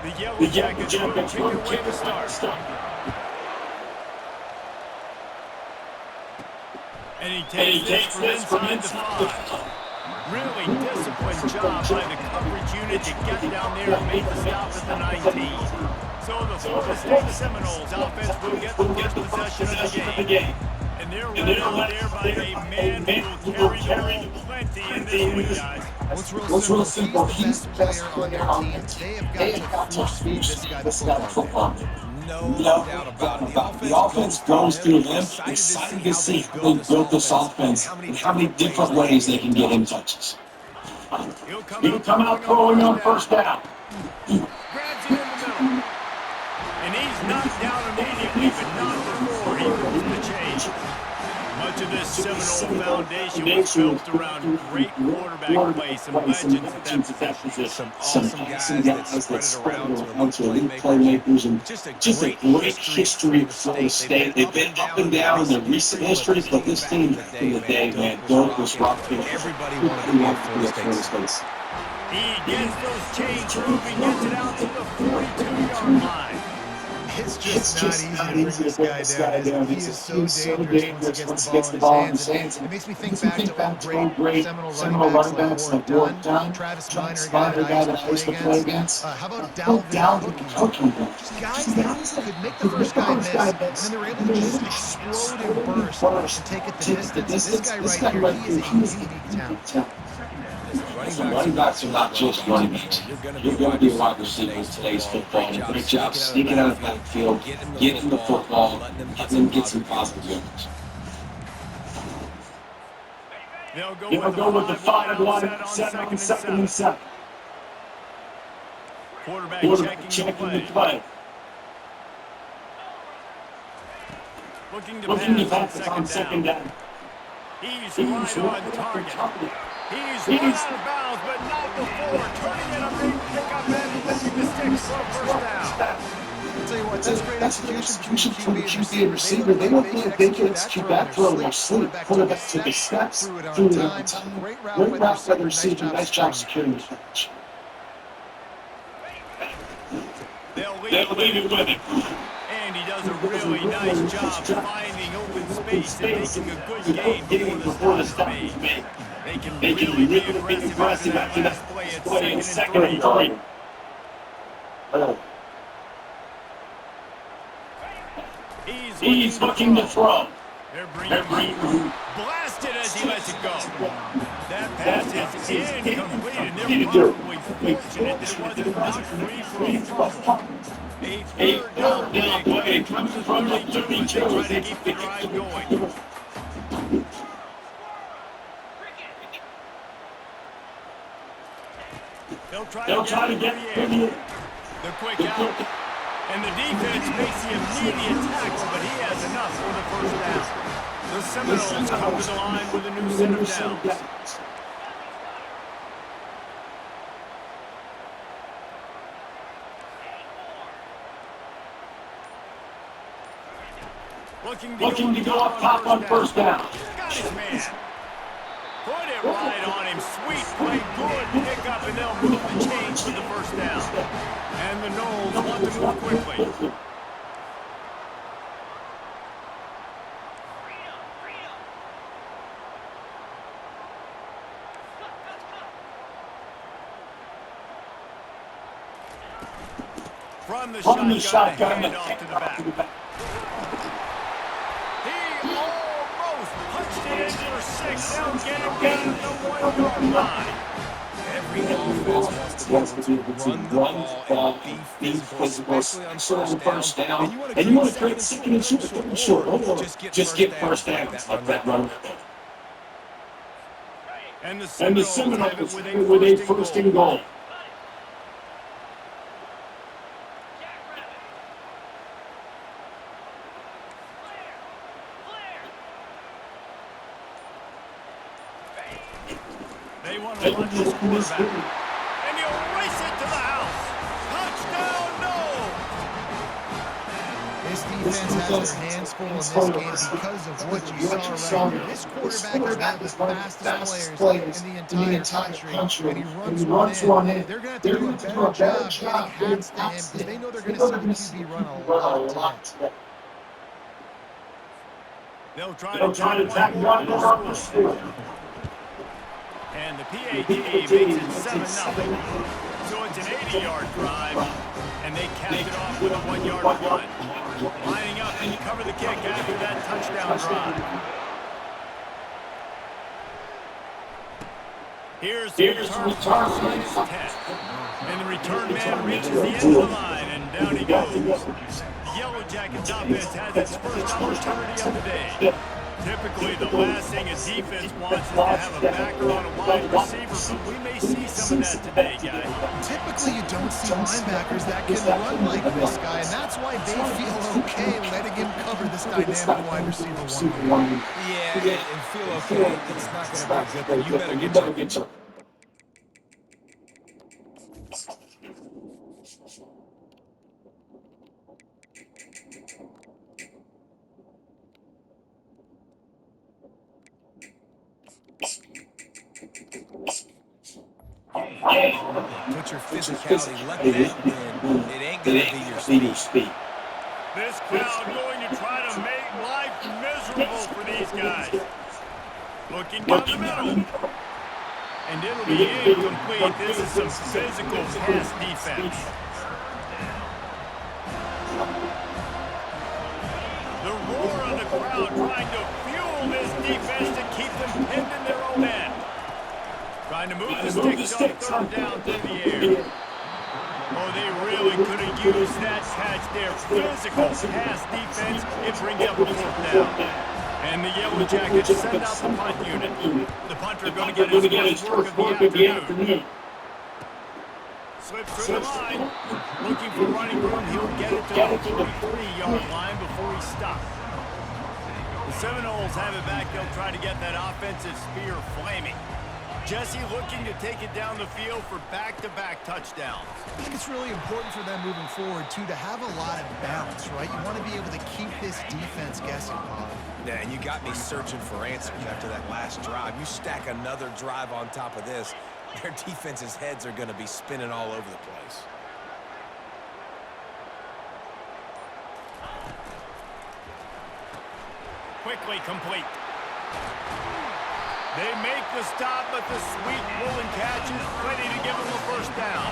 The Yellow Jackets will kick away the start. And he takes this from inside the 5. Really disciplined job by the coverage unit to get down there and make the stop at the 19. So the Florida State Seminoles offense will get possession of the game. And they're led out there by a man who will carry the ball plenty in this one, guys. What's real simple, he's the best player on their team. They have got to force this guy to football. No doubt about it. The offense goes through him. Excited to see how they built this offense and how many different ways they can get him touches. He'll come out throwing on first down. Grabs it in the middle. And he's knocked down immediately, but not before he moves the change. Much of this Seminole foundation was built around great quarterback play, some legends at that position. Some awesome guys that spread it around to elite playmakers, and just a great history of Florida State. They've been up and down in their recent history, but this team in the day, man, built this rock field. Everybody wanted to be at Florida State. He gets those chains moving, gets it out to the 42-yard line. It's just not easy to bring this guy down. He is so dangerous once he gets the ball in his hands. It makes me think back to all great Seminole running backs like Warren Dunn, Travis Minor, a guy that I used to play against. How about Dalvin Cook? Just guys that could make the first guy miss, and then they were able to just explode and burst and take it the distance. This guy right here, he is a unique talent. Running backs are not just running backs. You're going to be a wide receiver in today's football. Great job sneaking out of the backfield, getting the football, and then get some positive yards. They'll go with the 5-1, second and 7. Quarterback checking the play. Looking to pass on second down. He's right on target. He's right out of bounds, but not before. Turning it up, pick up and lifting the sticks for a first down. I'll tell you what, that's great execution from the QB and receiver. They don't think they can execute that throw in their sleep. Quarterback took his steps, threw it on time. Great route by the receiver. Nice job securing the catch. They'll leave it with him. And he does a really nice job finding open space space and making a good gain before the stop is made. They can really be aggressive after that last play at second and 3. He's looking to throw. They're bringing blasted as he lets it go. That pass is incomplete, and they're probably fortunate that it wasn't knocked free for a fumble. A third down play comes from the 32 as they try to keep the drive going. They'll try to get the quick out. And the defense makes the immediate tackle, but he has enough for the first down. The Seminoles come to the line with a new set of downs. Looking to go up top on first down. Got his man. Put it right on him. Sweet play, good pickup, and they'll move the chains for the first down. And the Noles want to move quickly. From the shotgun, hand off to the back. He almost punched it in for 6. They'll get it down to the 1-yard line. Every offense wants to be able to run the ball and be physical, especially on first down. And you want to create second and short. Just get first down like that run. And the Seminoles have it with a first and goal. They want to run this quarterback. And he'll race it to the house. Touchdown, no! This defense has their hands full in this game because of what you saw right here. This quarterback is one of the fastest players in the entire country. And he runs one in. They're going to have to do a better job getting hats to him because they know they're going to see the QB run a lot today. They'll try to tack one more up the score. And the PAT makes it 7-0. So it's an 80-yard drive, and they capped it off with a 1-yard run. Lining up and cover the kick after that touchdown drive. Here's the return sign is 10. And the return man reaches the end of the line, and down he goes. The Yellow Jackets offense has its first opportunity of the day. Typically, the last thing a defense wants is to have a backer on a wide receiver, but we may see some of that today, guys. Typically, you don't see linebackers that can run like this guy, and that's why they feel okay letting him cover this dynamic wide receiver one. Yeah, and feel okay. It's not going to be good, but you better get your... Put your physicality, let that win. It ain't going to be your speed. This crowd going to try to make life miserable for these guys. Looking down the middle. And it'll be incomplete. This is some physical pass defense. The roar of the crowd trying to fuel this defense to keep them pinned in their own end. Trying to move the sticks on third down through the air. Oh, they really could have used that catch there. Physical pass defense. It brings up the fourth down. And the Yellow Jackets send out the punt unit. The punter going to get his first work of the afternoon. Slips through the line. Looking for running room. He'll get it to the 43-yard line before he stops. The Seminoles have it back. They'll try to get that offensive spear flaming. Jesse looking to take it down the field for back-to-back touchdowns. I think it's really important for them moving forward, too, to have a lot of balance, right? You want to be able to keep this defense guessing, Bob. Yeah, and you got me searching for answers after that last drive. You stack another drive on top of this, their defense's heads are going to be spinning all over the place. Quickly complete. They make the stop, but the sweet pulling catch is plenty to give them a first down.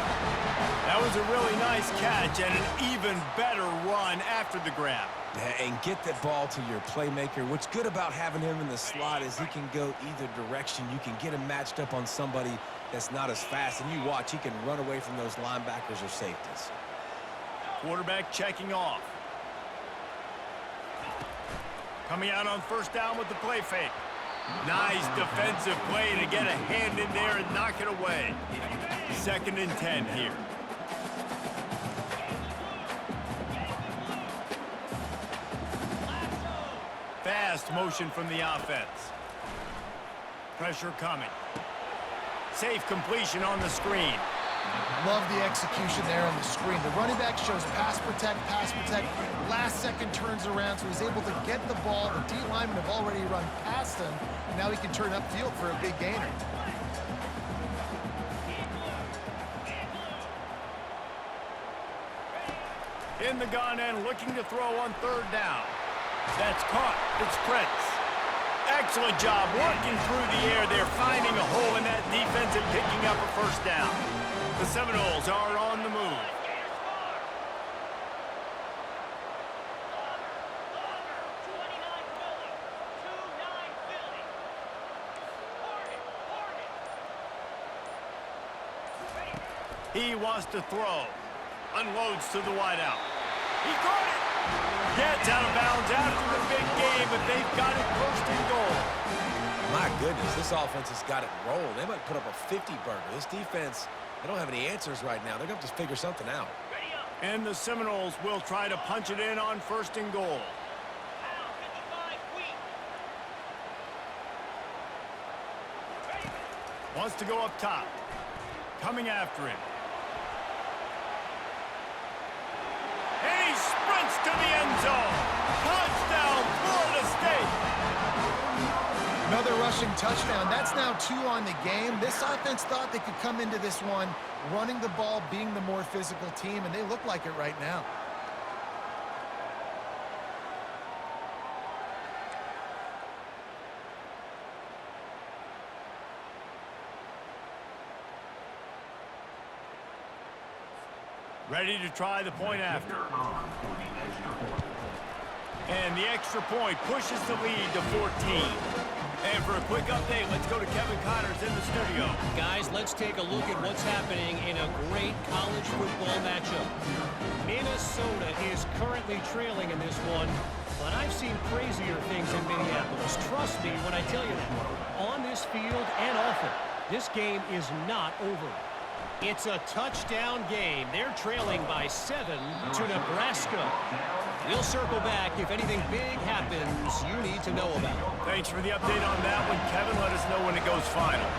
That was a really nice catch and an even better run after the grab. Yeah, and get that ball to your playmaker. What's good about having him in the slot is he can go either direction. You can get him matched up on somebody that's not as fast, and you watch, he can run away from those linebackers or safeties. Quarterback checking off. Coming out on first down with the play fake. Nice defensive play to get a hand in there and knock it away. 2nd and 10 here. Fast motion from the offense. Pressure coming. Safe completion on the screen. Love the execution there on the screen. The running back shows pass protect, last second turns around, so he's able to get the ball. The D linemen have already run past him, and now he can turn upfield for a big gainer. In the gun and looking to throw on 3rd down. That's caught. It's Prince. Excellent job working through the air there, finding a hole in that defense and picking up a first down. The Seminoles are on the move. He wants to throw. Unloads to the wideout. He caught it. Gets out of bounds after the big game, but they've got it 1st and goal. My goodness, this offense has got it rolled. They might put up a 50-burger. This defense, they don't have any answers right now. They're going to have to figure something out. And the Seminoles will try to punch it in on 1st and goal. Wants to go up top. Coming after him. And he sprints to the end zone. Touchdown, Florida State. Another rushing touchdown. That's now 2 on the game. This offense thought they could come into this one running the ball, being the more physical team, and they look like it right now. Ready to try the point after. And the extra point pushes the lead to 14. And for a quick update, let's go to Kevin Connors in the studio. Guys, let's take a look at what's happening in a great college football matchup. Minnesota is currently trailing in this one, but I've seen crazier things in Minneapolis. Trust me when I tell you that. On this field and off it, this game is not over. It's a touchdown game. They're trailing by 7 to Nebraska. We'll circle back if anything big happens you need to know about. Thanks for the update on that one, Kevin. Let us know when it goes final.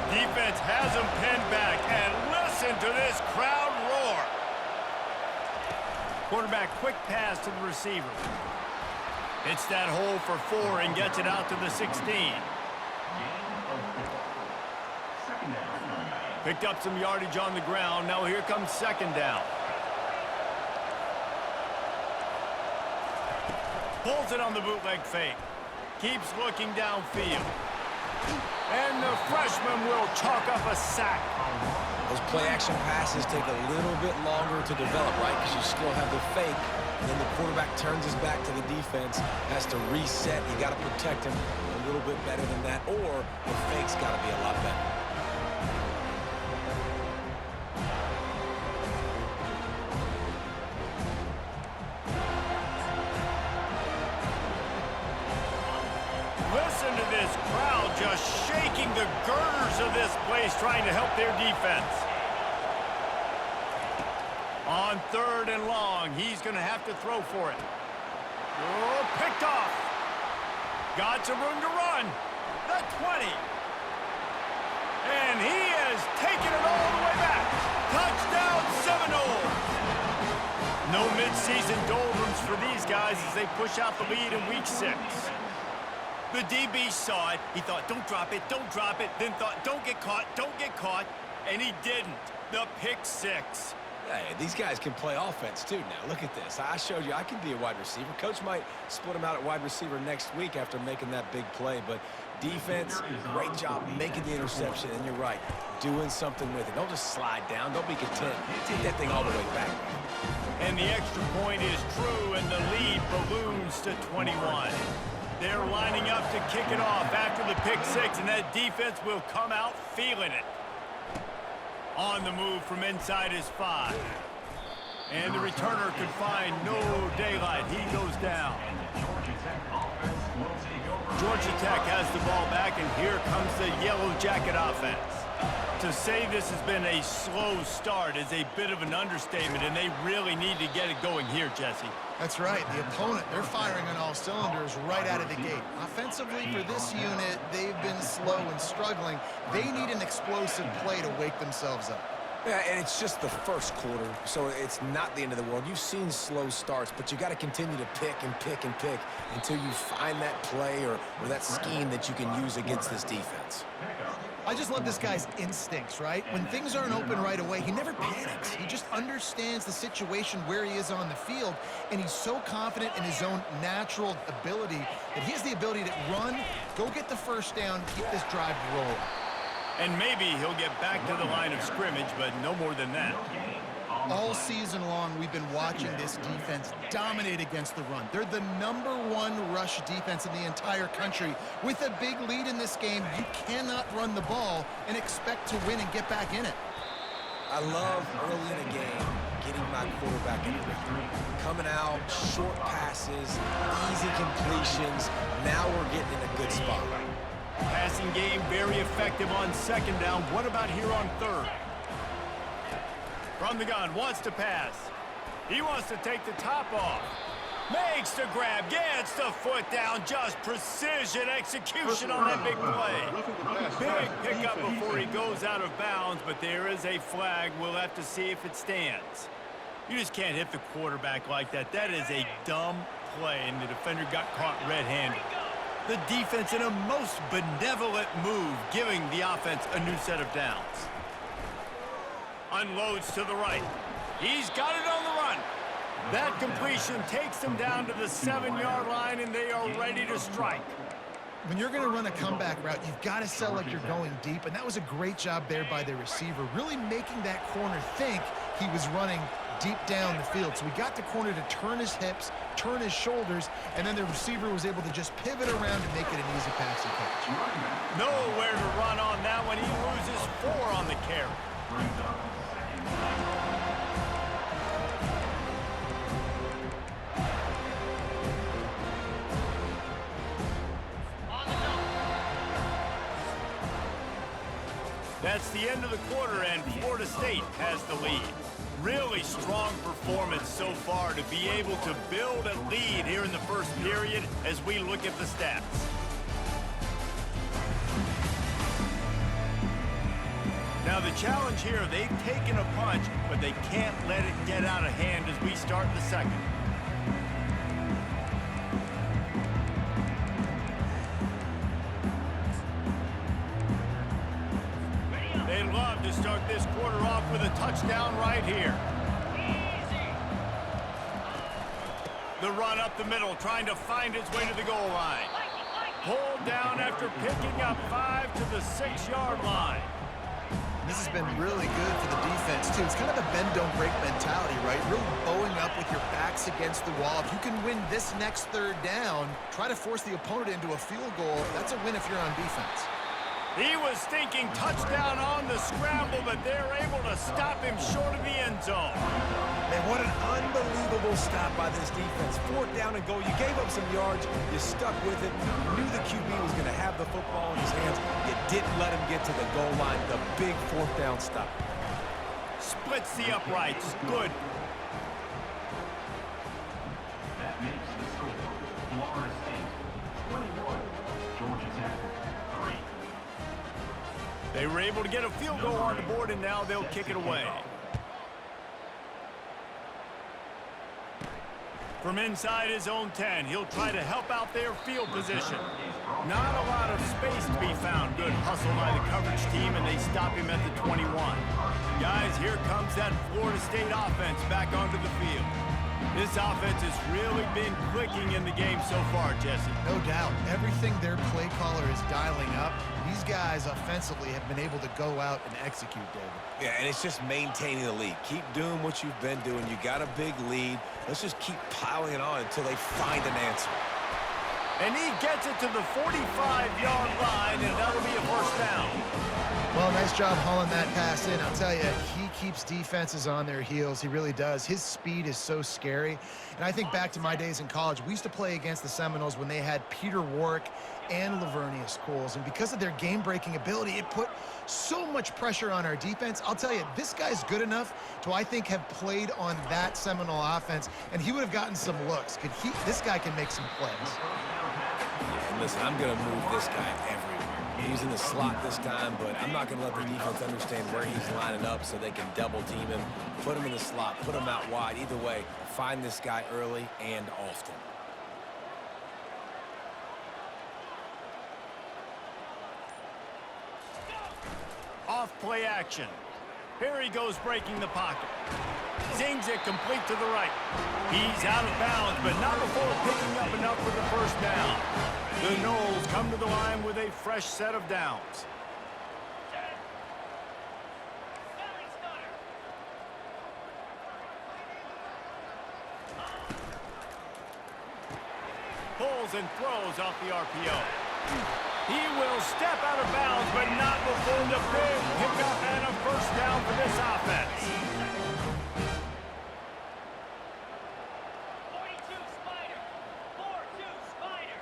Defense has them pinned back, and listen to this crowd roar. Quarterback quick pass to the receiver. Hits that hole for 4 and gets it out to the 16. Picked up some yardage on the ground. Now here comes 2nd down. Pulls it on the bootleg fake. Keeps looking downfield. And the freshman will chalk up a sack. Those play-action passes take a little bit longer to develop, right? Because you still have the fake. And then the quarterback turns his back to the defense, has to reset. You got to protect him a little bit better than that, or the fake's got to be a lot better. Listen to this crowd just shaking the girders of this place, trying to help their defense. On 3rd and long, he's going to have to throw for it. Oh, picked off. Got some room to run. The 20. And he has taken it all the way back. Touchdown, Seminoles. No midseason doldrums for these guys as they push out the lead in week 6. The DB saw it. He thought, don't drop it, then thought, don't get caught, and he didn't. The pick 6. Hey, these guys can play offense too now. Look at this. I showed you I can be a wide receiver. Coach might split him out at wide receiver next week after making that big play. But defense, great job making the interception. And you're right, doing something with it. Don't just slide down. Don't be content. Take that thing all the way back. And the extra point is true, and the lead balloons to 21. They're lining up to kick it off after the pick six, and that defense will come out feeling it. On the move from inside his 5. And the returner could find no daylight. He goes down. Georgia Tech has the ball back, and here comes the Yellow Jacket offense. To say this has been a slow start is a bit of an understatement, and they really need to get it going here, Jesse. That's right. The opponent, they're firing on all cylinders right out of the gate. Offensively, for this unit, they've been slow and struggling. They need an explosive play to wake themselves up. Yeah, and it's just the first quarter, so it's not the end of the world. You've seen slow starts, but you got to continue to pick and pick and pick until you find that play or that scheme that you can use against this defense. I just love this guy's instincts, right? When things aren't open right away, he never panics. He just understands the situation where he is on the field, and he's so confident in his own natural ability that he has the ability to run, go get the first down, keep this drive rolling. And maybe he'll get back to the line of scrimmage, but no more than that. All season long, we've been watching this defense dominate against the run. They're the #1 rush defense in the entire country. With a big lead in this game, you cannot run the ball and expect to win and get back in it. I love early in a game getting my quarterback in a rhythm. Coming out, short passes, easy completions. Now we're getting in a good spot. Passing game very effective on second down. What about here on third? From the gun, wants to pass. He wants to take the top off. Makes the grab, gets the foot down. Just precision execution on that big play. Big pickup before he goes out of bounds, but there is a flag. We'll have to see if it stands. You just can't hit the quarterback like that. That is a dumb play, and the defender got caught red-handed. The defense in a most benevolent move, giving the offense a new set of downs. Unloads to the right. He's got it on the run. That completion takes them down to the 7-yard line, and they are ready to strike. When you're going to run a comeback route, you've got to sell like you're going deep, and that was a great job there by the receiver, really making that corner think he was running deep down the field. So we got the corner to turn his hips, turn his shoulders, and then the receiver was able to just pivot around and make it an easy pass and catch. Nowhere to run on that one. He loses 4 on the carry. That's the end of the quarter, and Florida State has the lead. Really strong performance so far to be able to build a lead here in the first period as we look at the stats. Now the challenge here, they've taken a punch, but they can't let it get out of hand as we start the second. They'd love to start this quarter off with a touchdown right here. The run up the middle, trying to find its way to the goal line. Pulled down after picking up 5 to the 6-yard line. This has been really good for the defense, too. It's kind of a bend-don't-break mentality, right? Really bowing up with your backs against the wall. If you can win this next third down, try to force the opponent into a field goal. That's a win if you're on defense. He was thinking touchdown on the scramble, but they're able to stop him short of the end zone. Man, what an unbelievable stop by this defense. 4th down and goal. You gave up some yards. You stuck with it. You knew the QB was going to have the football in his hands. You didn't let him get to the goal line. The big 4th down stop. Splits the uprights. Good. That makes the score. Florida State 21, Georgia Tech 3. They were able to get a field goal on the board, and now they'll kick it away. From inside his own 10, he'll try to help out their field position. Not a lot of space to be found. Good hustle by the coverage team, and they stop him at the 21. Guys, here comes that Florida State offense back onto the field. This offense has really been clicking in the game so far, Jesse. No doubt. Everything their play caller is dialing up, these guys offensively have been able to go out and execute, David. Yeah, and it's just maintaining the lead. Keep doing what you've been doing. You got a big lead. Let's just keep piling it on until they find an answer. And he gets it to the 45-yard line, and that'll be a first down. Well, nice job hauling that pass in. I'll tell you, he keeps defenses on their heels. He really does. His speed is so scary. And I think back to my days in college, we used to play against the Seminoles when they had Peter Warrick and Lavernius Coles. And because of their game-breaking ability, it put so much pressure on our defense. I'll tell you, this guy's good enough to, I think, have played on that Seminole offense, and he would have gotten some looks. This guy can make some plays. Yeah, and listen, I'm going to move this guy everywhere. He's in the slot this time, but I'm not going to let the defense understand where he's lining up so they can double team him, put him in the slot, put him out wide. Either way, find this guy early and often. Off play action. Here he goes breaking the pocket. Zings it complete to the right. He's out of bounds, but not before picking up enough for the first down. The Noles come to the line with a fresh set of downs. Pulls and throws off the RPO. He will step out of bounds, but not before the big pickup and a first down for this offense. 42 Spider. 4-2 Spider.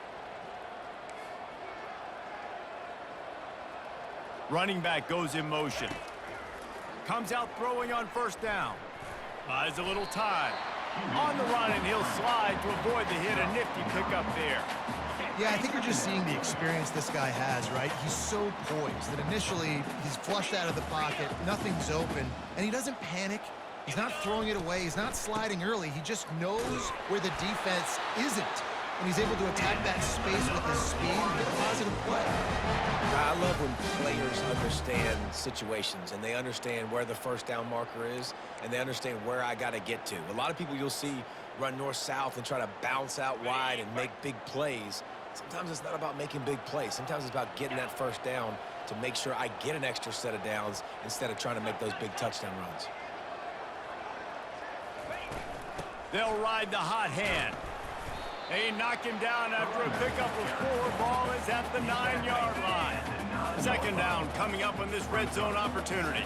Running back goes in motion. Comes out throwing on first down. Buys a little time. On the run, and he'll slide to avoid the hit. A nifty pickup there. Yeah, I think you're just seeing the experience this guy has, right? He's so poised that initially he's flushed out of the pocket, nothing's open, and he doesn't panic. He's not throwing it away. He's not sliding early. He just knows where the defense isn't, and he's able to attack that space with his speed and get a positive play. I love when players understand situations and they understand where the first down marker is and they understand where I got to get to. A lot of people you'll see run north-south and try to bounce out wide and make big plays. Sometimes it's not about making big plays. Sometimes it's about getting that first down to make sure I get an extra set of downs instead of trying to make those big touchdown runs. They'll ride the hot hand. They knock him down after a pickup of 4. Ball is at the 9-yard line. Second down coming up on this red zone opportunity.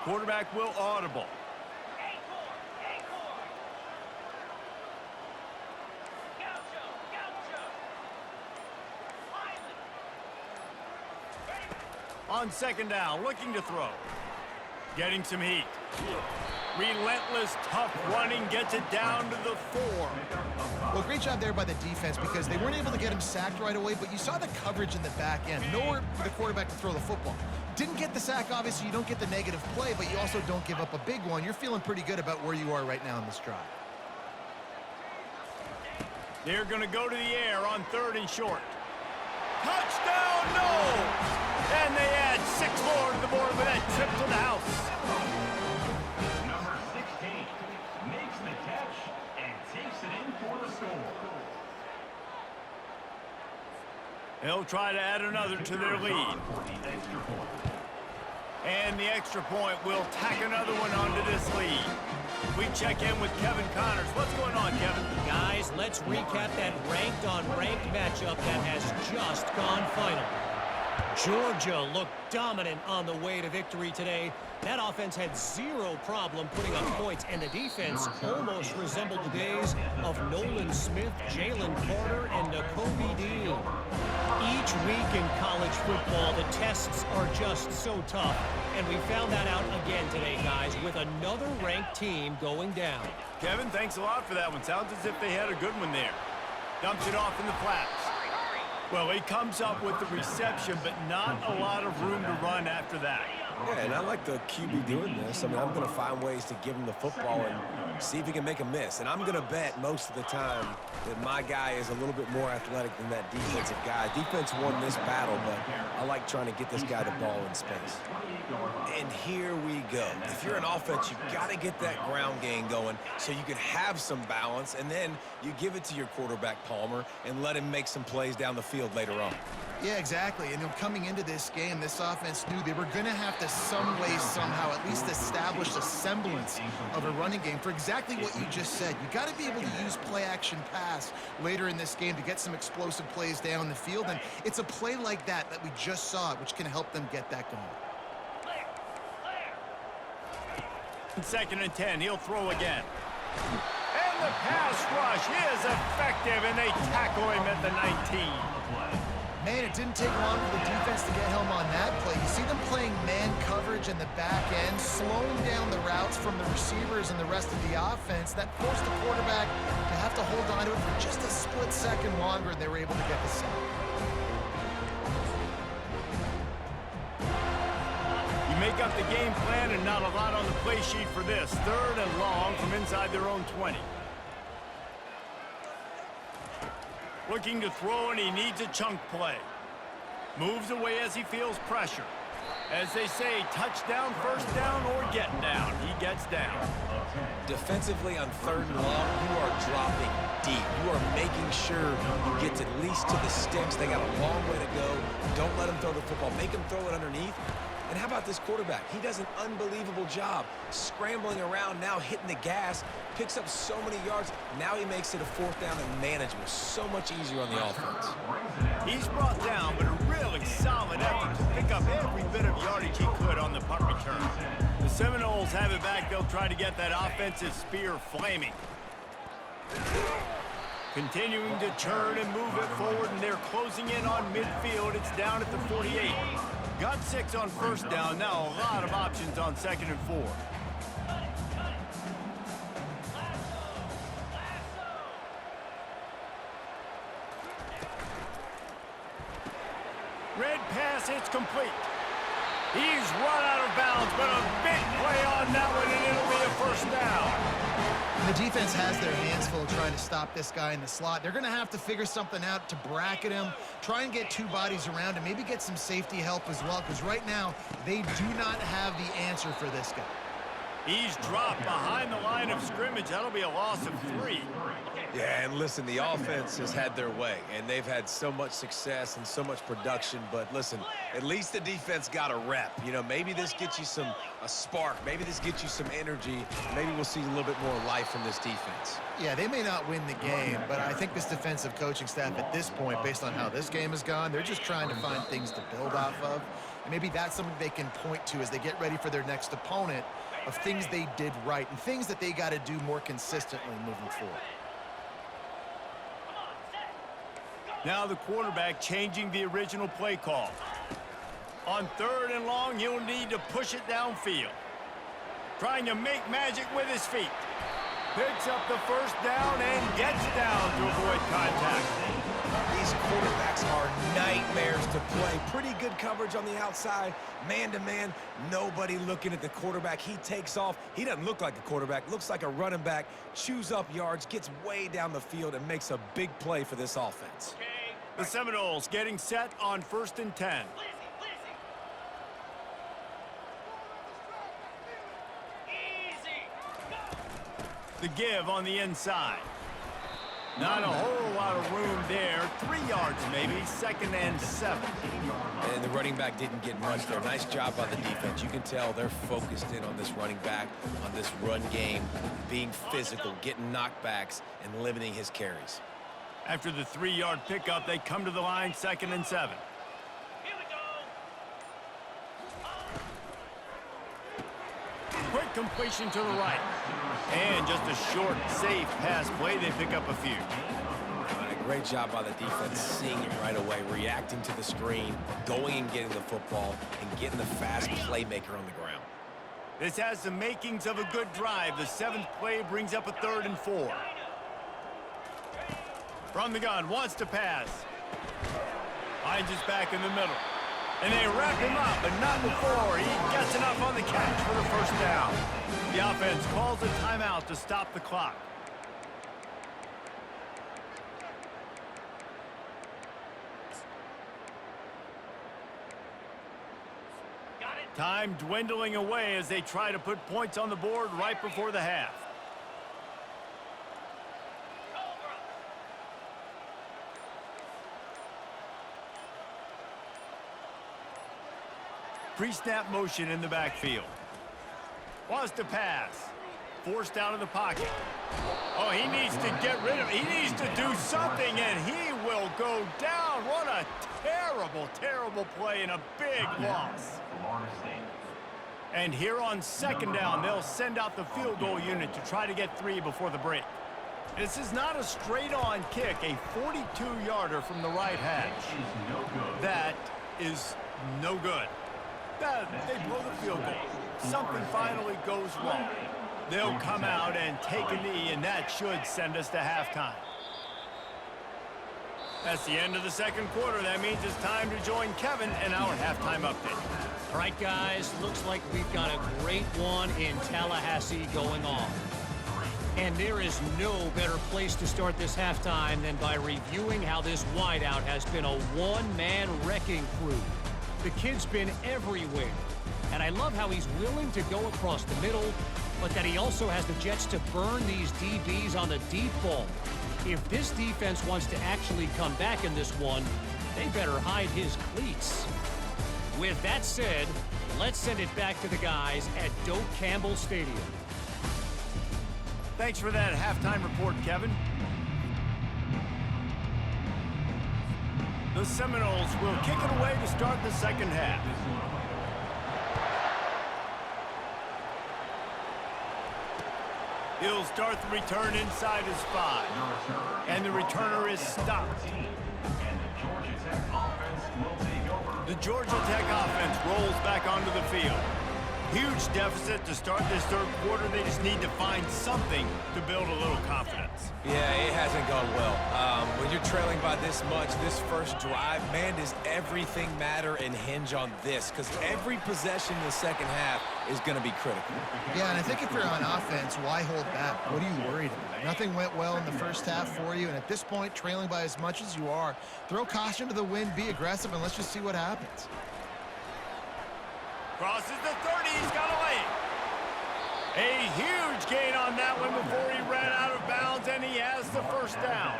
Quarterback will audible. On second down, looking to throw. Getting some heat. Relentless, tough running, gets it down to the 4. Well, great job there by the defense because they weren't able to get him sacked right away, but you saw the coverage in the back end. Nowhere for the quarterback to throw the football. Didn't get the sack, obviously. You don't get the negative play, but you also don't give up a big one. You're feeling pretty good about where you are right now in this drive. They're going to go to the air on 3rd and short. Touchdown, no! And they add 6 more to the board with that trip to the house. Number 16 makes the catch and takes it in for the score. They'll try to add another to their lead. And the extra point will tack another one onto this lead. We check in with Kevin Connors. What's going on, Kevin? Guys, let's recap that ranked-on-ranked matchup that has just gone final. Georgia looked dominant on the way to victory today. That offense had zero problem putting up points, and the defense almost resembled the days of Nolan Smith, Jalen Carter, and Nakobe Dean. Each week in college football, the tests are just so tough, and we found that out again today, guys, with another ranked team going down. Kevin, thanks a lot for that one. Sounds as if they had a good one there. Dumps it off in the flats. Well, he comes up with the reception, but not a lot of room to run after that. Yeah, and I like the QB doing this. I mean, I'm going to find ways to give him the football and see if he can make a miss. And I'm going to bet most of the time that my guy is a little bit more athletic than that defensive guy. Defense won this battle, but I like trying to get this guy the ball in space. And here we go. If you're an offense, you got to get that ground game going so you can have some balance, and then you give it to your quarterback, Palmer, and let him make some plays down the field later on. Yeah, exactly. And coming into this game, this offense knew they were going to have to some way, somehow, at least establish a semblance of a running game for exactly what you just said. You got to be able to use play-action pass later in this game to get some explosive plays down the field. And it's a play like that we just saw, which can help them get that going. 2nd and 10, he'll throw again. And the pass rush is effective, and they tackle him at the 19. Man, it didn't take long for the defense to get home on that play. You see them playing man coverage in the back end, slowing down the routes from the receivers and the rest of the offense. That forced the quarterback to have to hold on to it for just a split second longer, and they were able to get the sack. You make up the game plan and not a lot on the play sheet for this. 3rd and long from inside their own 20. Looking to throw, and he needs a chunk play. Moves away as he feels pressure. As they say, touchdown, first down, or get down. He gets down. Defensively on 3rd and long, you are dropping deep. You are making sure you get at least to the sticks. They got a long way to go. Don't let him throw the football. Make him throw it underneath. And how about this quarterback? He does an unbelievable job scrambling around, now hitting the gas, picks up so many yards. Now he makes it a 4th down and manageable. So much easier on the offense. He's brought down, but a really solid effort to pick up every bit of yardage he could on the punt return. The Seminoles have it back. They'll try to get that offensive spear flaming. Continuing to turn and move it forward, and they're closing in on midfield. It's down at the 48. Got 6 on 1st down. Now a lot of options on 2nd and 4. Red pass, it's complete. He's run out of bounds, but a big play on that one, and it'll be a 1st down. The defense has their hands full trying to stop this guy in the slot. They're going to have to figure something out to bracket him, try and get 2 bodies around him, maybe get some safety help as well, because right now they do not have the answer for this guy. He's dropped behind the line of scrimmage. That'll be a loss of 3. Yeah, and listen, the offense has had their way, and they've had so much success and so much production. But listen, at least the defense got a rep. You know, maybe this gets you a spark. Maybe this gets you some energy. Maybe we'll see a little bit more life from this defense. Yeah, they may not win the game, but I think this defensive coaching staff at this point, based on how this game has gone, they're just trying to find things to build off of. And maybe that's something they can point to as they get ready for their next opponent, of things they did right and things that they got to do more consistently moving forward. Now the quarterback changing the original play call. On 3rd and long, he'll need to push it downfield. Trying to make magic with his feet. Picks up the 1st down and gets down to avoid contact. These quarterbacks are nightmares to play. Pretty good coverage on the outside. Man-to-man, nobody looking at the quarterback. He takes off. He doesn't look like a quarterback. Looks like a running back. Chews up yards, gets way down the field, and makes a big play for this offense. The Seminoles getting set on 1st and 10. The give on the inside. Not a whole lot of room there. 3 yards maybe. 2nd and 7. And the running back didn't get much there. Nice job by the defense. You can tell they're focused in on this running back, on this run game, being physical, getting knockbacks, and limiting his carries. After the 3-yard pickup, they come to the line, 2nd and 7. Here we go. Quick completion to the right. And just a short, safe pass play. They pick up a few. Great job by the defense, seeing it right away, reacting to the screen, going and getting the football, and getting the fast playmaker on the ground. This has the makings of a good drive. The 7th play brings up a 3rd and 4. From the gun, wants to pass. Finds his back in the middle. And they wrap him up, but not before he gets enough on the catch for the first down. The offense calls a timeout to stop the clock. Time dwindling away as they try to put points on the board right before the half. Pre-snap motion in the backfield. Wants to pass. Forced out of the pocket. Oh, he needs to get rid of it. He needs to do something, and he will go down. What a terrible, terrible play and a big loss. And here on second down, they'll send out the field goal unit to try to get 3 before the break. This is not a straight-on kick, a 42-yarder from the right hash. That is no good. They blow the field goal. Something finally goes wrong. They'll come out and take a knee, and that should send us to halftime. That's the end of the second quarter. That means it's time to join Kevin in our halftime update. All right, guys, looks like we've got a great one in Tallahassee going on. And there is no better place to start this halftime than by reviewing how this wideout has been a one-man wrecking crew. The kid's been everywhere, and I love how he's willing to go across the middle, but that he also has the jets to burn these DBs on the deep ball. If this defense wants to actually come back in this one, they better hide his cleats. With that said, let's send it back to the guys at Doak Campbell Stadium. Thanks for that halftime report, Kevin. The Seminoles will kick it away to start the second half. He'll start the return inside his 5. And the returner is stopped. The Georgia Tech offense rolls back onto the field. Huge deficit to start this third quarter. They just need to find something to build a little confidence. Yeah, it hasn't gone well. When you're trailing by this much, this first drive, man, does everything matter and hinge on this? Because every possession in the second half is going to be critical. Yeah, and I think if you're on offense, why hold back? What are you worried about? Nothing went well in the first half for you, and at this point, trailing by as much as you are, throw caution to the wind, be aggressive, and let's just see what happens. Crosses the 30, he's got away. A huge gain on that one before he ran out of bounds, and he has the first down.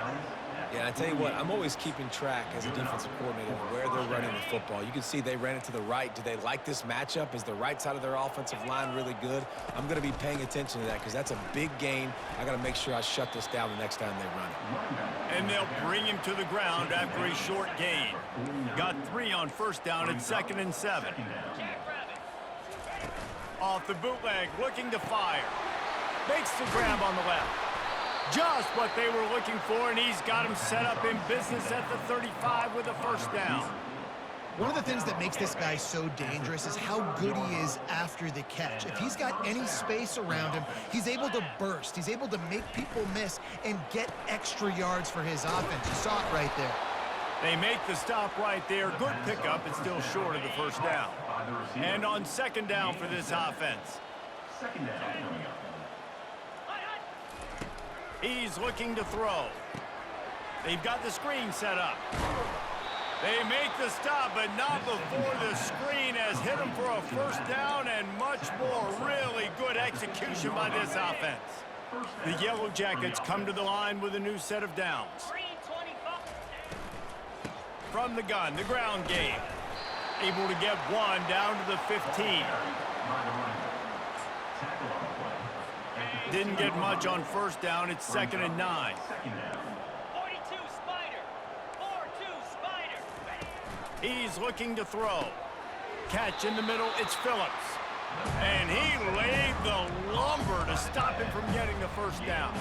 Yeah, I tell you what, I'm always keeping track as a defensive coordinator of where they're running the football. You can see they ran it to the right. Do they like this matchup? Is the right side of their offensive line really good? I'm going to be paying attention to that because that's a big gain. I got to make sure I shut this down the next time they run it. And they'll bring him to the ground after a short gain. Got 3 on first down at 2nd and 7. Off the bootleg, looking to fire. Makes the grab on the left. Just what they were looking for, and he's got him set up in business at the 35 with a first down. One of the things that makes this guy so dangerous is how good he is after the catch. If he's got any space around him, he's able to burst. He's able to make people miss and get extra yards for his offense. You saw it right there. They make the stop right there. Good pickup. It's still short of the first down. And on second down for this offense. Second down. He's looking to throw. They've got the screen set up. They make the stop, but not before the screen has hit him for a first down and much more. Really good execution by this offense. The Yellow Jackets come to the line with a new set of downs. From the gun, the ground game. Able to get 1 down to the 15. Didn't get much on first down. It's 2nd and 9. 42 Spider. 4-2 Spider. He's looking to throw. Catch in the middle. It's Phillips. And he laid the lumber to stop him from getting the first down.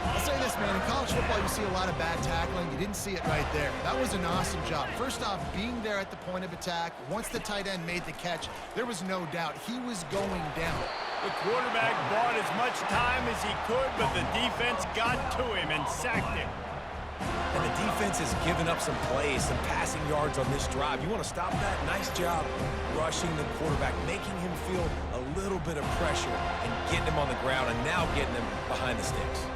I'll say this, man. In college football, you see a lot of bad tackling. You didn't see it right there. That was an awesome job. First off, being there at the point of attack. Once the tight end made the catch, there was no doubt he was going down. The quarterback bought as much time as he could, but the defense got to him and sacked him. And the defense defense has given up some plays, some passing yards on this drive. You want to stop that? Nice job rushing the quarterback, making him feel a little bit of pressure and getting him on the ground and now getting him behind the sticks.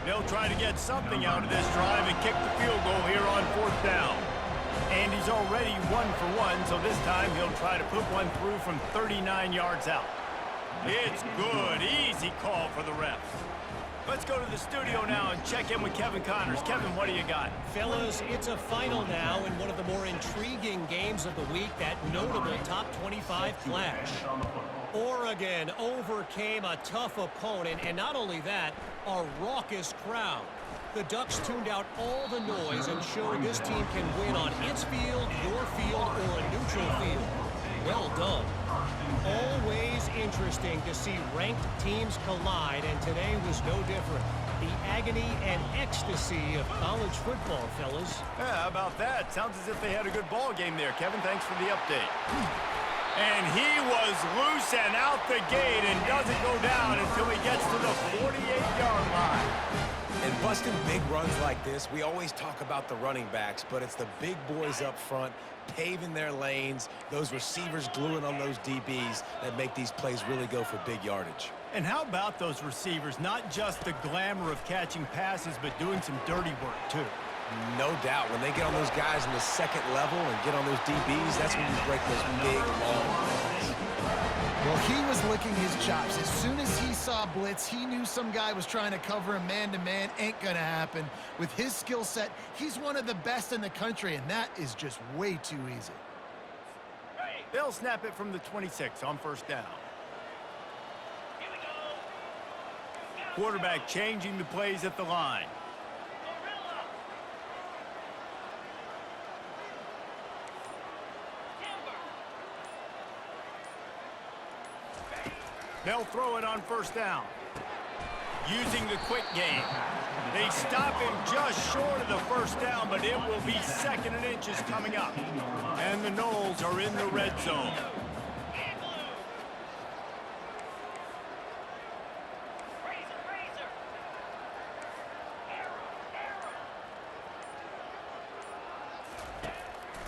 They'll try to get something out of this drive and kick the field goal here on 4th down. And he's already 1 for 1, so this time he'll try to put one through from 39 yards out. It's good. Easy call for the refs. Let's go to the studio now and check in with Kevin Connors. Kevin, what do you got? Fellas, it's a final now in one of the more intriguing games of the week, that notable top 25 clash. Oregon overcame a tough opponent, and not only that, a raucous crowd. The Ducks tuned out all the noise and showed this team can win on its field, your field, or a neutral field. Well done. Always interesting to see ranked teams collide, and today was no different. The agony and ecstasy of college football, fellas. Yeah, how about that? Sounds as if they had a good ball game there. Kevin, thanks for the update. And he was loose and out the gate and doesn't go down until he gets to the 48-yard line. And busting big runs like this, we always talk about the running backs, but it's the big boys up front paving their lanes, those receivers gluing on those DBs that make these plays really go for big yardage. And how about those receivers? Not just the glamour of catching passes, but doing some dirty work, too. No doubt. When they get on those guys in the second level and get on those DBs, that's when you break those big, long runs. Well, he was licking his chops. As soon as he saw blitz, he knew some guy was trying to cover him man-to-man. Ain't gonna happen. With his skill set, he's one of the best in the country, and that is just way too easy. They'll snap it from the 26 on 1st down. Quarterback changing the plays at the line. They'll throw it on 1st down. Using the quick game. They stop him just short of the 1st down, but it will be 2nd and inches coming up. And the Noles are in the red zone.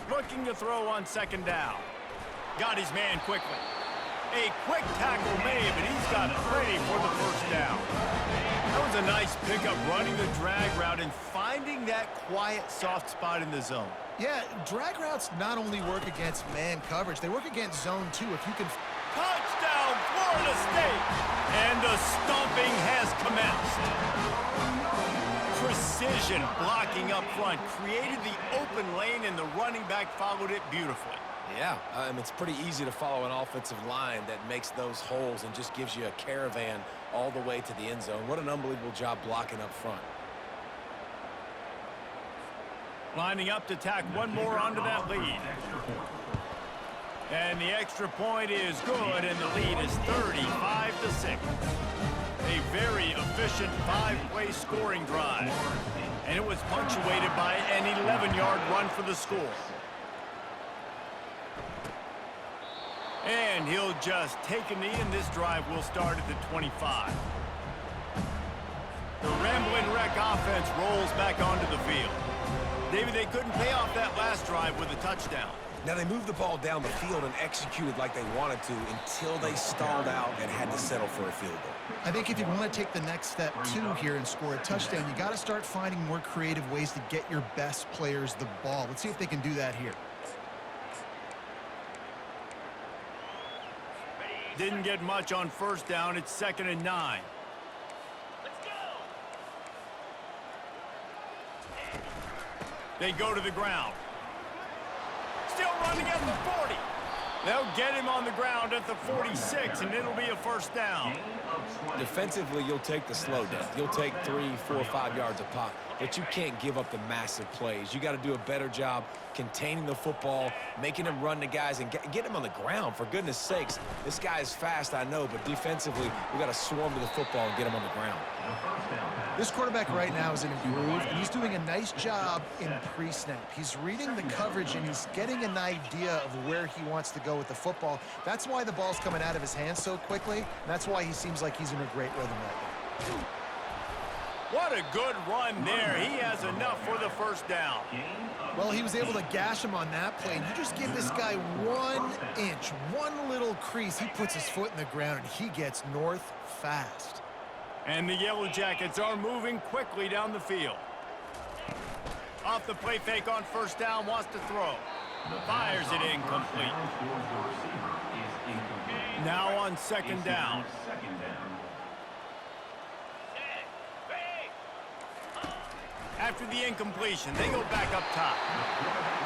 Looking to throw on 2nd down. Got his man quickly. A quick tackle made, but he's got plenty for the 1st down. That was a nice pickup, running the drag route and finding that quiet, soft spot in the zone. Yeah, drag routes not only work against man coverage, they work against zone too. If you can... Touchdown, Florida State! And the stomping has commenced. Precision blocking up front, created the open lane, and the running back followed it beautifully. Yeah, it's pretty easy to follow an offensive line that makes those holes and just gives you a caravan all the way to the end zone. What an unbelievable job blocking up front. Lining up to tack one more onto that lead. And the extra point is good, and the lead is 35-6. A very efficient 5-play scoring drive. And it was punctuated by an 11-yard run for the score. And he'll just take a knee, and this drive will start at the 25. The Ramblin' Wreck offense rolls back onto the field. David, they couldn't pay off that last drive with a touchdown. Now, they moved the ball down the field and executed like they wanted to until they stalled out and had to settle for a field goal. I think if you want to take the next step, too, here and score a touchdown, you got to start finding more creative ways to get your best players the ball. Let's see if they can do that here. Didn't get much on 1st down. It's 2nd and 9. Let's go. They go to the ground. Still running at the 40. They'll get him on the ground at the 46, and it'll be a 1st down. Defensively, you'll take the slow down. You'll take 3, 4, 5 yards a pop, but you can't give up the massive plays. You got to do a better job containing the football, making him run the guys, and get him on the ground. For goodness sakes, this guy is fast, I know, but defensively, we got to swarm to the football and get him on the ground. This quarterback right now is in a groove, and he's doing a nice job in pre-snap. He's reading the coverage, and he's getting an idea of where he wants to go with the football. That's why the ball's coming out of his hands so quickly, and that's why he seems like he's in a great rhythm right now. What a good run there. He has enough for the first down. Well, he was able to gash him on that play. And you just give this guy 1 inch, one little crease. He puts his foot in the ground, and he gets north fast. And the Yellow Jackets are moving quickly down the field. Off the play fake on first down, wants to throw. Fires it incomplete. Now on second down. After the incompletion, they go back up top.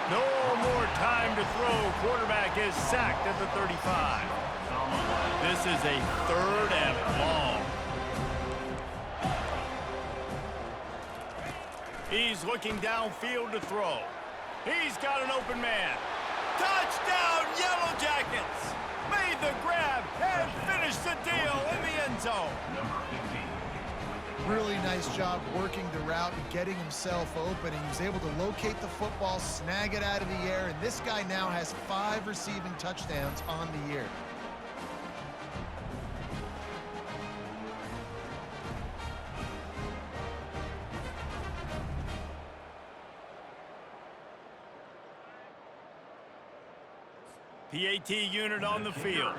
No more time to throw. Quarterback is sacked at the 35. This is a 3rd and long. He's looking downfield to throw. He's got an open man. Touchdown, Yellow Jackets! Made the grab and finished the deal in the end zone. Really nice job working the route and getting himself open. And he was able to locate the football, snag it out of the air, and this guy now has 5 receiving touchdowns on the year. PAT unit on the field.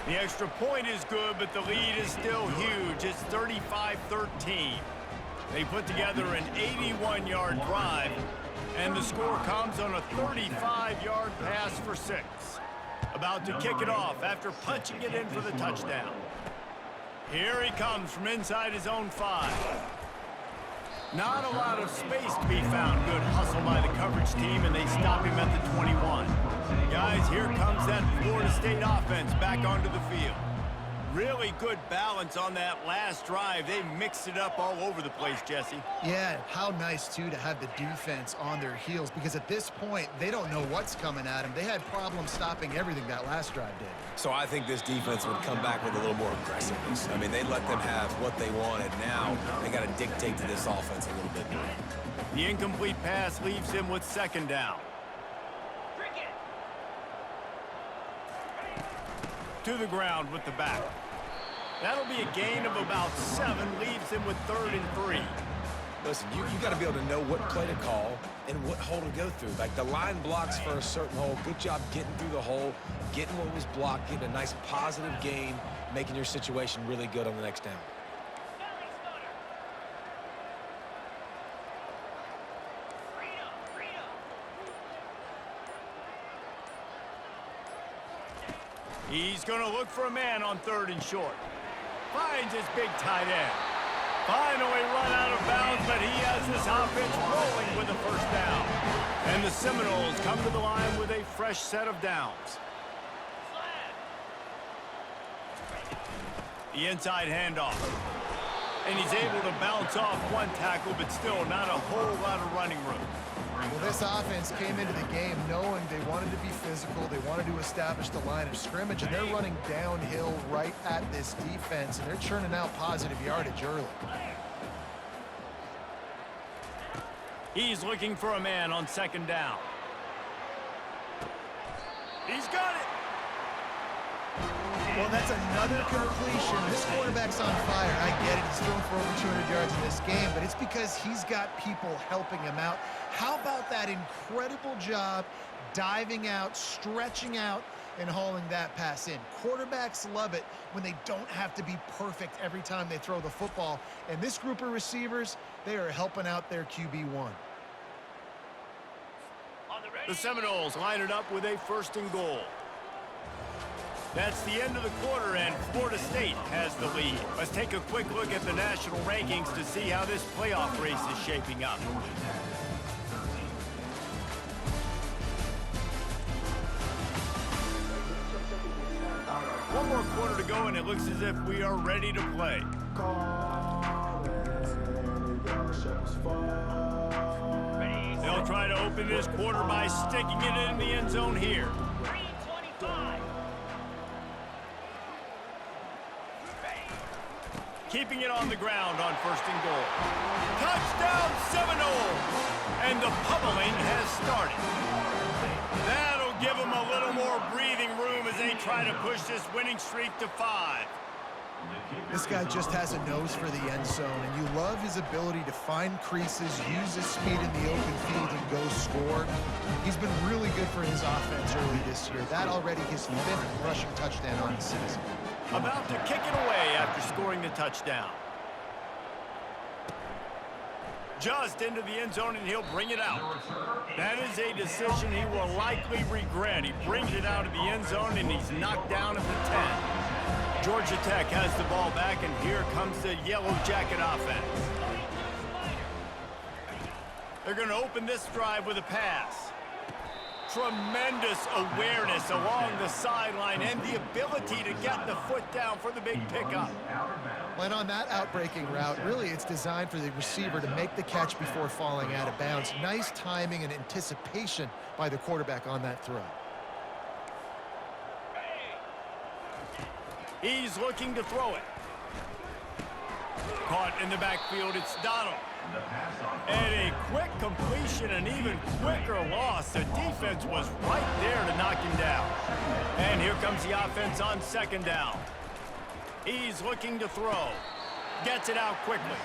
The extra point is good, but the lead is still huge. It's 35-13. They put together an 81-yard drive, and the score comes on a 35-yard pass for 6. About to kick it off after punching it in for the touchdown. Here he comes from inside his own 5. Not a lot of space to be found. Good hustle by the coverage team, and they stop him at the 21. Guys, here comes that Florida State offense back onto the field. Really good balance on that last drive. They mixed it up all over the place, Jesse. Yeah, how nice, too, to have the defense on their heels, because at this point, they don't know what's coming at them. They had problems stopping everything that last drive did. So I think this defense would come back with a little more aggressiveness. I mean, they let them have what they wanted. Now they got to dictate to this offense a little bit more. The incomplete pass leaves him with second down. To the ground with the back. That'll be a gain of about 7, leaves him with 3rd and 3. Listen, you got to be able to know what play to call and what hole to go through. Like the line blocks for a certain hole. Good job getting through the hole, getting what was blocked, getting a nice positive gain, making your situation really good on the next down. He's going to look for a man on 3rd and short. Finds his big tight end. Finally run out of bounds, but he has this offense rolling with the first down. And the Seminoles come to the line with a fresh set of downs. The inside handoff. And he's able to bounce off one tackle, but still not a whole lot of running room. Well, this offense came into the game knowing they wanted to be physical, they wanted to establish the line of scrimmage, and they're running downhill right at this defense, and they're churning out positive yardage early. He's looking for a man on second down. He's got it! Well, that's another completion. This quarterback's on fire. I get it. He's thrown for over 200 yards in this game, but it's because he's got people helping him out. How about that incredible job diving out, stretching out, and hauling that pass in? Quarterbacks love it when they don't have to be perfect every time they throw the football. And this group of receivers, they are helping out their QB1. The Seminoles line it up with a 1st and goal. That's the end of the quarter, and Florida State has the lead. Let's take a quick look at the national rankings to see how this playoff race is shaping up. One more quarter to go, and it looks as if we are ready to play. They'll try to open this quarter by sticking it in the end zone here. 3:25. Keeping it on the ground on 1st and goal. Touchdown Seminoles! And the pummeling has started. That'll give them a little more breathing room as they try to push this winning streak to 5. This guy just has a nose for the end zone, and you love his ability to find creases, use his speed in the open field, and go score. He's been really good for his offense early this year. That already his 5th rushing touchdown on the season. About to kick it away after scoring the touchdown. Just into the end zone, and he'll bring it out. That is a decision he will likely regret. He brings it out of the end zone, and he's knocked down at the 10. Georgia Tech has the ball back, and here comes the Yellow Jacket offense. They're going to open this drive with a pass. Tremendous awareness along the sideline and the ability to get the foot down for the big pickup. And on that outbreaking route, really it's designed for the receiver to make the catch before falling out of bounds. Nice timing and anticipation by the quarterback on that throw. He's looking to throw it. Caught in the backfield, it's Donald. And a quick completion, an even quicker loss. The defense was right there to knock him down. And here comes the offense on 2nd down. He's looking to throw. Gets it out quickly.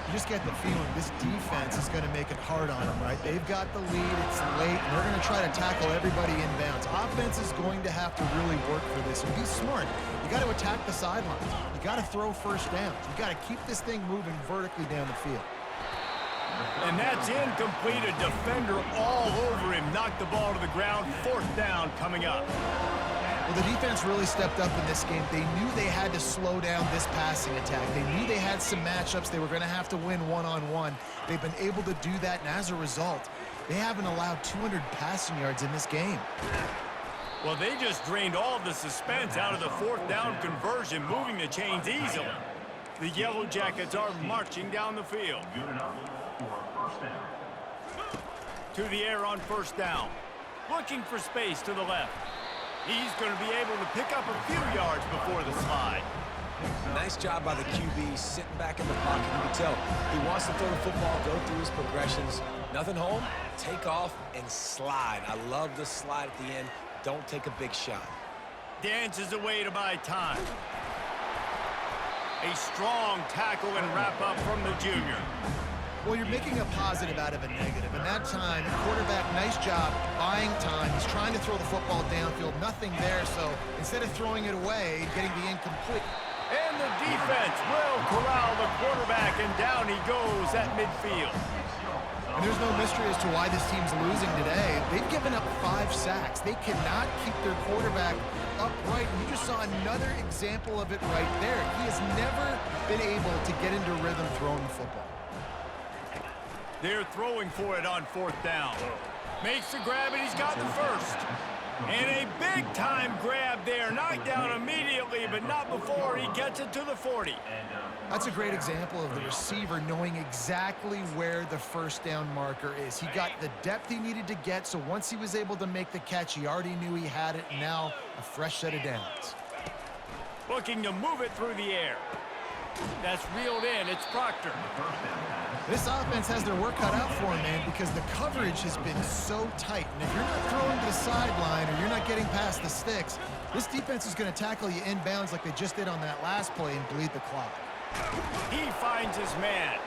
You just get the feeling this defense is going to make it hard on them, right? They've got the lead, it's late, and they're going to try to tackle everybody inbounds. Offense is going to have to really work for this and be smart. You got to attack the sidelines. You got to throw first downs. You got to keep this thing moving vertically down the field. And that's incomplete. A defender all over him. Knocked the ball to the ground. 4th down coming up. Well, the defense really stepped up in this game. They knew they had to slow down this passing attack. They knew they had some matchups they were going to have to win one-on-one. They've been able to do that, and as a result, they haven't allowed 200 passing yards in this game. Well, they just drained all the suspense out of the 4th down conversion, moving the chains easily. The Yellow Jackets are marching down the field. To the air on 1st down. Looking for space to the left. He's going to be able to pick up a few yards before the slide. Nice job by the QB, sitting back in the pocket. You can tell he wants to throw the football, go through his progressions. Nothing home, take off, and slide. I love the slide at the end. Don't take a big shot. Dances away to buy time. A strong tackle and wrap-up from the junior. Well, you're making a positive out of a negative. And that time, quarterback, nice job buying time. He's trying to throw the football downfield. Nothing there, so instead of throwing it away, getting the incomplete. And the defense will corral the quarterback, and down he goes at midfield. And there's no mystery as to why this team's losing today. They've given up 5 sacks. They cannot keep their quarterback upright. And you just saw another example of it right there. He has never been able to get into rhythm throwing the football. They're throwing for it on 4th down. Makes the grab, and he's got the first. And a big-time grab there. Knocked down immediately, but not before he gets it to the 40. That's a great example of the receiver knowing exactly where the 1st down marker is. He got the depth he needed to get, so once he was able to make the catch, he already knew he had it, and now a fresh set of downs. Looking to move it through the air. That's reeled in. It's Proctor. This offense has their work cut out for him, man, because the coverage has been so tight. And if you're not throwing to the sideline or you're not getting past the sticks, this defense is going to tackle you inbounds like they just did on that last play and bleed the clock. He finds his man.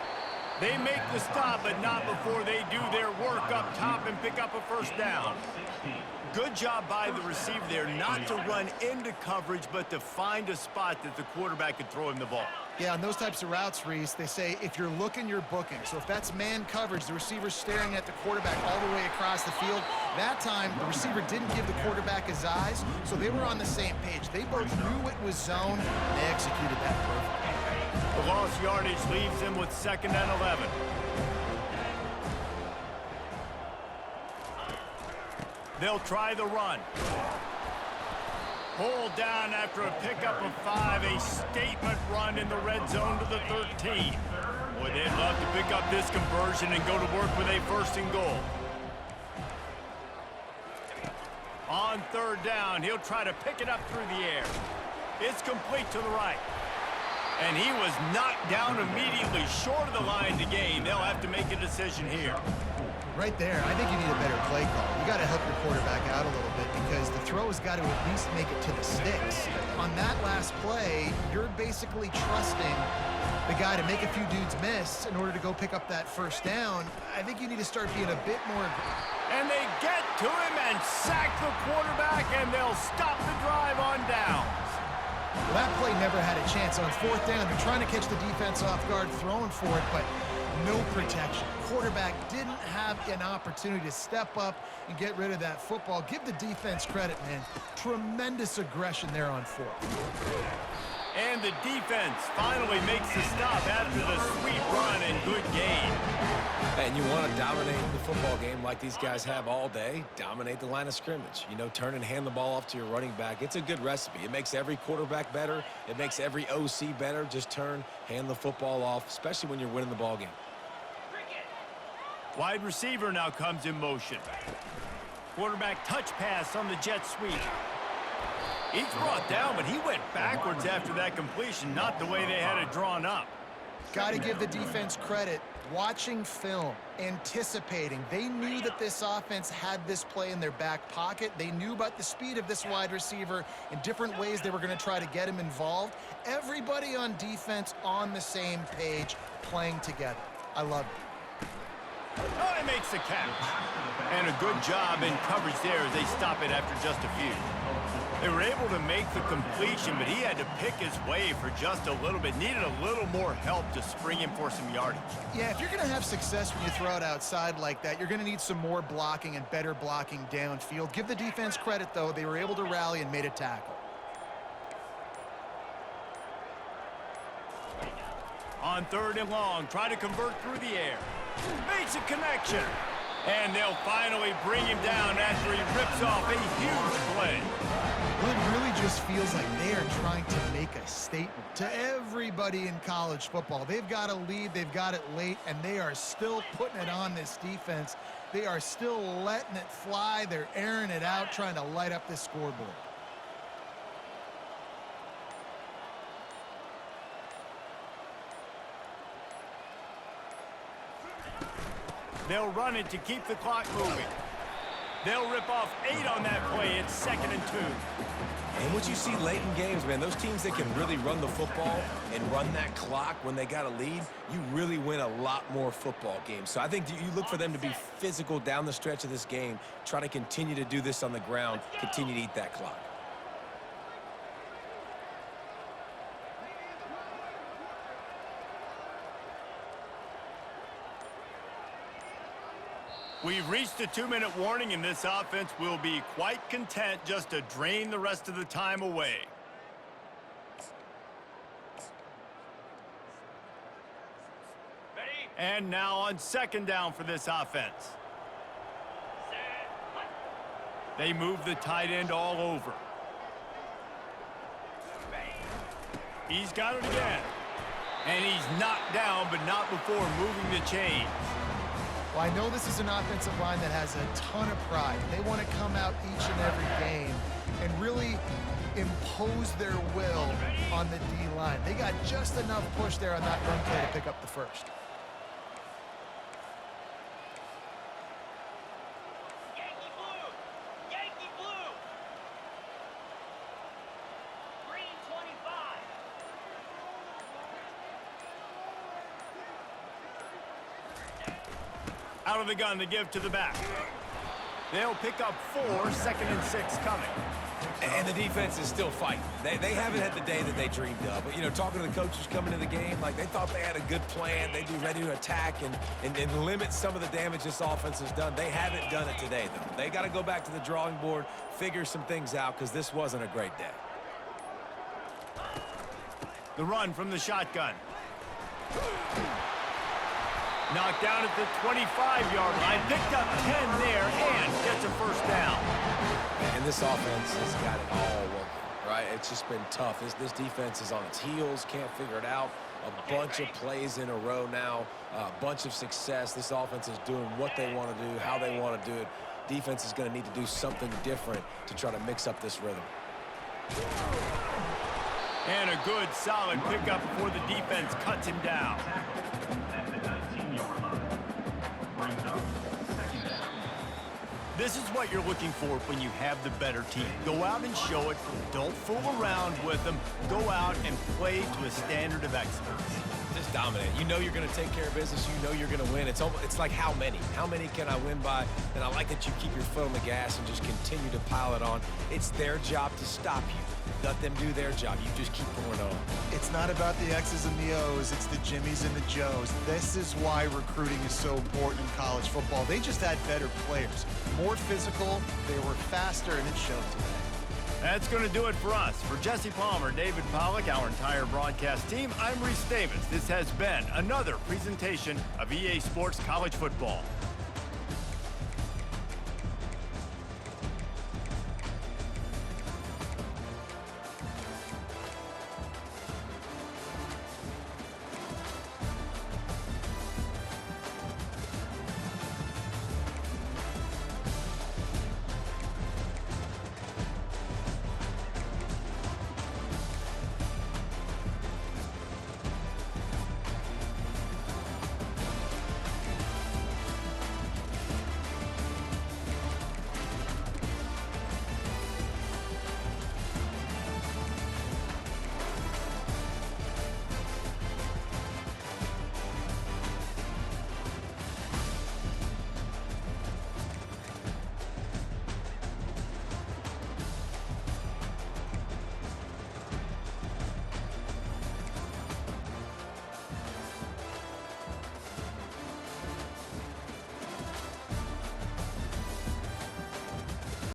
They make the stop, but not before they do their work up top and pick up a 1st down. Good job by the receiver there not to run into coverage, but to find a spot that the quarterback could throw him the ball. Yeah, on those types of routes, Reese, they say if you're looking, you're booking. So if that's man coverage, the receiver's staring at the quarterback all the way across the field. That time, the receiver didn't give the quarterback his eyes, so they were on the same page. They both knew it was zone, and they executed that perfectly. The lost yardage leaves him with 2nd and 11. They'll try the run. Pulled down after a pickup of 5, a statement run in the red zone to the 13. Boy, they'd love to pick up this conversion and go to work with a 1st and goal. On 3rd down, he'll try to pick it up through the air. It's complete to the right. And he was knocked down immediately short of the line to gain. They'll have to make a decision here. Right there, I think you need a better play call. You got to help your quarterback out a little bit because the throw has got to at least make it to the sticks. On that last play, you're basically trusting the guy to make a few dudes miss in order to go pick up that first down. I think you need to start being a bit more. And they get to him and sack the quarterback, and they'll stop the drive on downs. Well, that play never had a chance. On fourth down, they're trying to catch the defense off guard, throwing for it, but no protection. Quarterback didn't have an opportunity to step up and get rid of that football. Give the defense credit, man. Tremendous aggression there on fourth. And the defense finally makes the stop after the sweet run and good game. And you want to dominate the football game like these guys have all day, dominate the line of scrimmage. You know, turn and hand the ball off to your running back. It's a good recipe. It makes every quarterback better. It makes every OC better. Just turn, hand the football off, especially when you're winning the ball game. Wide receiver now comes in motion. Quarterback touch pass on the jet sweep. He's brought down, but he went backwards after that completion, not the way they had it drawn up. Got to give the defense credit. Watching film, anticipating. They knew that this offense had this play in their back pocket. They knew about the speed of this wide receiver in different ways they were going to try to get him involved. Everybody on defense on the same page, playing together. I love it. Oh, he makes the catch. And a good job in coverage there as they stop it after just a few. They were able to make the completion, but he had to pick his way for just a little bit. Needed a little more help to spring him for some yardage. Yeah, if you're going to have success when you throw it outside like that, you're going to need some more blocking and better blocking downfield. Give the defense credit, though. They were able to rally and made a tackle. On third and long, try to convert through the air. Makes a connection. And they'll finally bring him down after he rips off a huge play. Well, it really just feels like they are trying to make a statement to everybody in college football. They've got a lead, they've got it late, and they are still putting it on this defense. They are still letting it fly. They're airing it out, trying to light up this scoreboard. They'll run it to keep the clock moving. They'll rip off 8 on that play. It's 2nd and 2. And what you see late in games, man, those teams that can really run the football and run that clock when they got a lead, you really win a lot more football games. So I think you look for them to be physical down the stretch of this game, try to continue to do this on the ground, continue to eat that clock. We've reached the 2-minute warning, and this offense will be quite content just to drain the rest of the time away. Ready? And now on 2nd down for this offense. They move the tight end all over. He's got it again. And he's knocked down, but not before moving the chains. Well, I know this is an offensive line that has a ton of pride. They want to come out each and every game and really impose their will on the D-line. They got just enough push there on that run play to pick up the first. Yankee blue! Yankee blue! Green 25. Out of the gun to give to the back. They'll pick up 4, 2nd and 6 coming. And the defense is still fighting. They haven't had the day that they dreamed of. But, you know, talking to the coaches coming into the game, like they thought they had a good plan. They'd be ready to attack and limit some of the damage this offense has done. They haven't done it today, though. They got to go back to the drawing board, figure some things out, because this wasn't a great day. The run from the shotgun. Knocked down at the 25-yard line. Picked up 10 there and gets a first down. And this offense has got it all working, right? It's just been tough. This defense is on its heels, can't figure it out. A bunch of plays in a row now, a bunch of success. This offense is doing what they want to do, how they want to do it. Defense is going to need to do something different to try to mix up this rhythm. And a good, solid pickup before the defense cuts him down. At the 19-yard line. Brings up 2nd This is what you're looking for when you have the better team. Go out and show it. Don't fool around with them. Go out and play to a standard of excellence. Just dominate. You know you're going to take care of business. You know you're going to win. It's like how many? How many can I win by? And I like that you keep your foot on the gas and just continue to pile it on. It's their job to stop you. Let them do their job. You just keep going on. It's not about the X's and the O's. It's the Jimmies and the Joes. This is why recruiting is so important in college football. They just had better players, more physical, they were faster, and it showed today. That's going to do it for us. For Jesse Palmer, David Pollack, our entire broadcast team, I'm Reese Davis. This has been another presentation of EA Sports College Football.